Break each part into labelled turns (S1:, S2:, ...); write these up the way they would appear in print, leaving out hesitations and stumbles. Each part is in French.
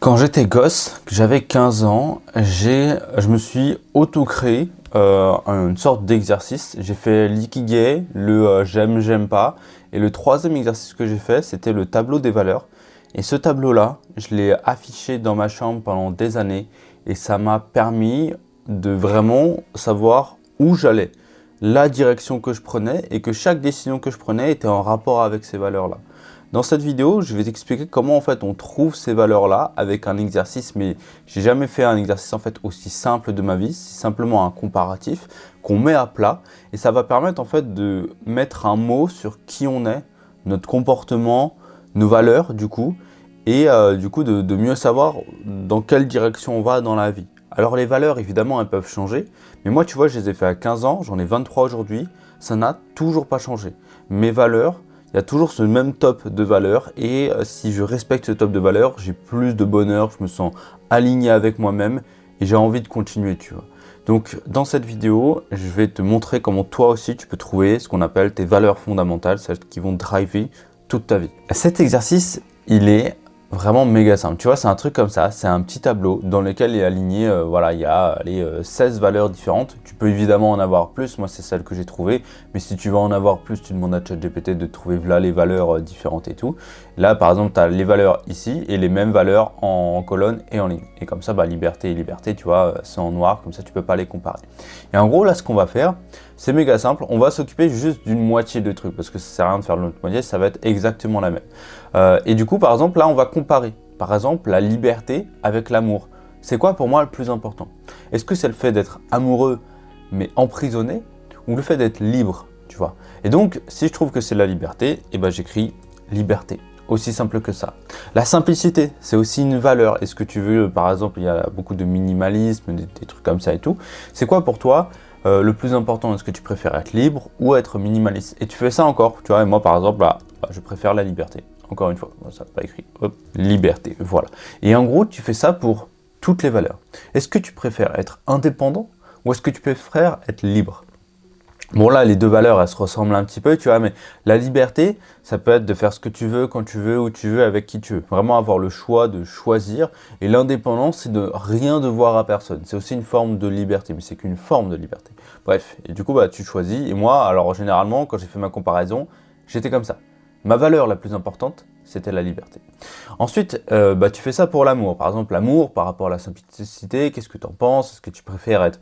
S1: Quand j'étais gosse, que j'avais 15 ans, je me suis auto-créé une sorte d'exercice. J'ai fait l'ikigai, le j'aime, j'aime pas. Et le troisième exercice que j'ai fait, c'était le tableau des valeurs. Et ce tableau-là, je l'ai affiché dans ma chambre pendant des années. Et ça m'a permis de vraiment savoir où j'allais, la direction que je prenais et que chaque décision que je prenais était en rapport avec ces valeurs-là. Dans cette vidéo, je vais t'expliquer comment en fait on trouve ces valeurs-là avec un exercice, mais j'ai jamais fait un exercice en fait aussi simple de ma vie. C'est simplement un comparatif qu'on met à plat et ça va permettre en fait de mettre un mot sur qui on est, notre comportement, nos valeurs du coup, et de mieux savoir dans quelle direction on va dans la vie. Alors les valeurs évidemment elles peuvent changer, mais moi tu vois je les ai fait à 15 ans, j'en ai 23 aujourd'hui, ça n'a toujours pas changé. Mes valeurs, il y a toujours ce même top de valeurs et si je respecte ce top de valeurs, j'ai plus de bonheur, je me sens aligné avec moi-même et j'ai envie de continuer, tu vois. Donc dans cette vidéo, je vais te montrer comment toi aussi tu peux trouver ce qu'on appelle tes valeurs fondamentales, celles qui vont driver toute ta vie. Cet exercice, il est vraiment méga simple. Tu vois, c'est un truc comme ça, c'est un petit tableau dans lequel il est aligné, il y a 16 valeurs différentes. Tu peux évidemment en avoir plus, moi c'est celle que j'ai trouvée, mais si tu veux en avoir plus, tu demandes à ChatGPT de trouver là les valeurs différentes et tout. Là par exemple, tu as les valeurs ici et les mêmes valeurs en colonne et en ligne. Et comme ça, liberté et liberté, tu vois, c'est en noir, comme ça tu peux pas les comparer. Et en gros, là ce qu'on va faire, c'est méga simple, on va s'occuper juste d'une moitié de trucs parce que ça sert à rien de faire l'autre moitié, ça va être exactement la même. Et du coup, par exemple, là, on va comparer. Par exemple, la liberté avec l'amour. C'est quoi pour moi le plus important? Est-ce que c'est le fait d'être amoureux mais emprisonné ou le fait d'être libre, tu vois? Et donc, si je trouve que c'est la liberté, eh ben, j'écris liberté. Aussi simple que ça. La simplicité, c'est aussi une valeur. Est-ce que tu veux, par exemple, il y a beaucoup de minimalisme, des trucs comme ça et tout. C'est quoi pour toi le plus important? Est-ce que tu préfères être libre ou être minimaliste? Et tu fais ça encore, tu vois, et moi par exemple, je préfère la liberté. Encore une fois, ça n'a pas écrit, hop, liberté, voilà. Et en gros, tu fais ça pour toutes les valeurs. Est-ce que tu préfères être indépendant ou est-ce que tu préfères être libre? Bon là, les deux valeurs, elles se ressemblent un petit peu, tu vois, mais la liberté, ça peut être de faire ce que tu veux, quand tu veux, où tu veux, avec qui tu veux. Vraiment avoir le choix de choisir. Et l'indépendance, c'est de rien devoir à personne. C'est aussi une forme de liberté, mais c'est qu'une forme de liberté. Bref, et du coup, tu choisis. Et moi, alors généralement, quand j'ai fait ma comparaison, j'étais comme ça. Ma valeur la plus importante, c'était la liberté. Ensuite, tu fais ça pour l'amour. Par exemple, l'amour par rapport à la simplicité, qu'est-ce que tu en penses? Est-ce que tu préfères être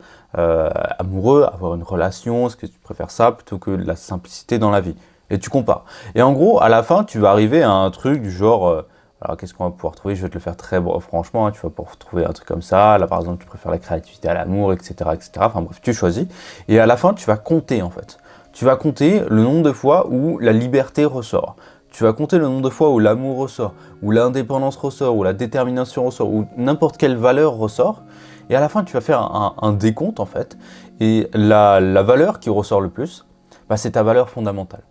S1: amoureux, avoir une relation? Est-ce que tu préfères ça plutôt que la simplicité dans la vie? Et tu compares. Et en gros, à la fin, tu vas arriver à un truc du genre... alors, qu'est-ce qu'on va pouvoir trouver? Je vais te le faire très franchement, tu vas pouvoir trouver un truc comme ça. Là, par exemple, tu préfères la créativité à l'amour, etc., etc. Enfin bref, tu choisis. Et à la fin, tu vas compter, en fait. Tu vas compter le nombre de fois où la liberté ressort. Tu vas compter le nombre de fois où l'amour ressort, où l'indépendance ressort, où la détermination ressort, où n'importe quelle valeur ressort. Et à la fin, tu vas faire un décompte, en fait. Et la valeur qui ressort le plus, c'est ta valeur fondamentale.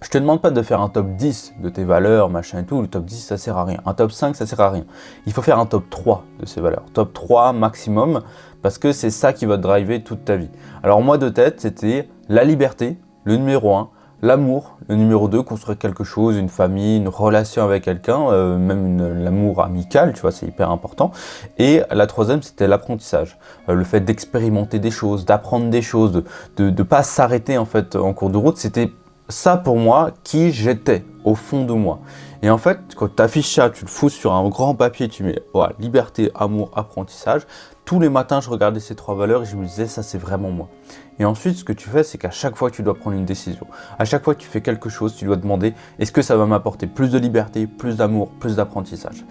S1: Je te demande pas de faire un top 10 de tes valeurs, machin et tout. Le top 10, ça sert à rien. Un top 5, ça sert à rien. Il faut faire un top 3 de ces valeurs. Top 3 maximum, parce que c'est ça qui va te driver toute ta vie. Alors moi, de tête, c'était la liberté, le numéro 1. L'amour, le numéro 2, construire quelque chose, une famille, une relation avec quelqu'un, l'amour amical, tu vois, c'est hyper important. Et la troisième, c'était l'apprentissage. Le fait d'expérimenter des choses, d'apprendre des choses, de ne pas s'arrêter en fait en cours de route, c'était ça pour moi qui j'étais au fond de moi. Et en fait, quand tu affiches ça, tu le fous sur un grand papier, tu mets voilà, liberté, amour, apprentissage. Tous les matins, je regardais ces trois valeurs et je me disais, ça c'est vraiment moi. Et ensuite, ce que tu fais, c'est qu'à chaque fois que tu dois prendre une décision, à chaque fois que tu fais quelque chose, tu dois te demander, est-ce que ça va m'apporter plus de liberté, plus d'amour, plus d'apprentissage?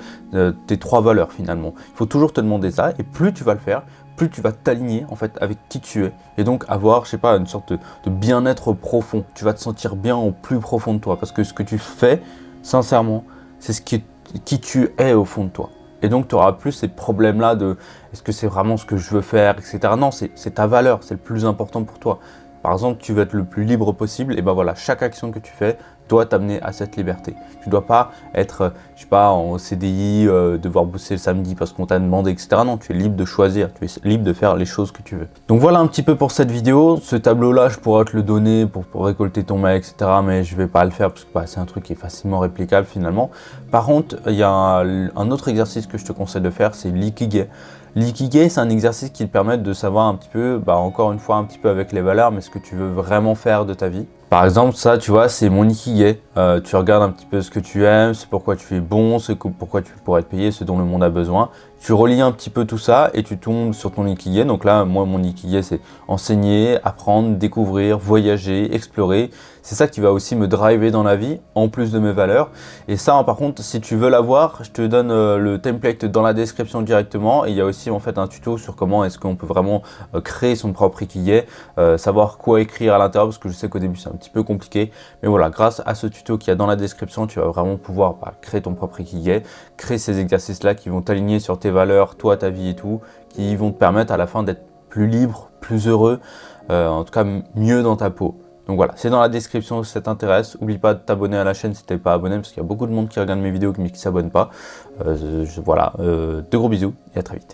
S1: Tes trois valeurs finalement. Il faut toujours te demander ça et plus tu vas le faire, plus tu vas t'aligner en fait avec qui tu es et donc avoir, je sais pas, une sorte de bien-être profond. Tu vas te sentir bien au plus profond de toi parce que ce que tu fais, sincèrement, c'est qui tu es au fond de toi. Et donc, tu n'auras plus ces problèmes-là de est-ce que c'est vraiment ce que je veux faire, etc. Non, c'est ta valeur, c'est le plus important pour toi. Par exemple, tu veux être le plus libre possible, et ben voilà, chaque action que tu fais dois t'amener à cette liberté. Tu ne dois pas être, je sais pas, en CDI, devoir bosser le samedi parce qu'on t'a demandé, etc. Non, tu es libre de choisir, tu es libre de faire les choses que tu veux. Donc voilà un petit peu pour cette vidéo. Ce tableau-là, je pourrais te le donner pour récolter ton mail, etc. Mais je vais pas le faire parce que c'est un truc qui est facilement réplicable finalement. Par contre, il y a un autre exercice que je te conseille de faire, c'est l'ikigai. L'ikigai, c'est un exercice qui te permet de savoir un petit peu, encore une fois, un petit peu avec les valeurs, mais ce que tu veux vraiment faire de ta vie. Par exemple, ça, tu vois, c'est mon ikigai. Tu regardes un petit peu ce que tu aimes, c'est pourquoi tu es bon, pourquoi tu pourrais être payé, ce dont le monde a besoin. Tu relis un petit peu tout ça et tu tombes sur ton ikigai. Donc là, moi, mon ikigai, c'est enseigner, apprendre, découvrir, voyager, explorer. C'est ça qui va aussi me driver dans la vie, en plus de mes valeurs. Et ça, par contre, si tu veux l'avoir, je te donne le template dans la description directement. Et il y a aussi en fait un tuto sur comment est-ce qu'on peut vraiment créer son propre ikigai, savoir quoi écrire à l'intérieur, parce que je sais qu'au début, c'est un petit peu compliqué. Mais voilà, grâce à ce tuto qu'il y a dans la description, tu vas vraiment pouvoir créer ton propre ikigai, créer ces exercices-là qui vont t'aligner sur tes valeurs, toi, ta vie et tout, qui vont te permettre à la fin d'être plus libre, plus heureux, en tout cas mieux dans ta peau. Donc voilà, c'est dans la description si ça t'intéresse. N'oublie pas de t'abonner à la chaîne si tu n'es pas abonné, parce qu'il y a beaucoup de monde qui regarde mes vidéos mais qui ne s'abonne pas. Voilà, de gros bisous et à très vite.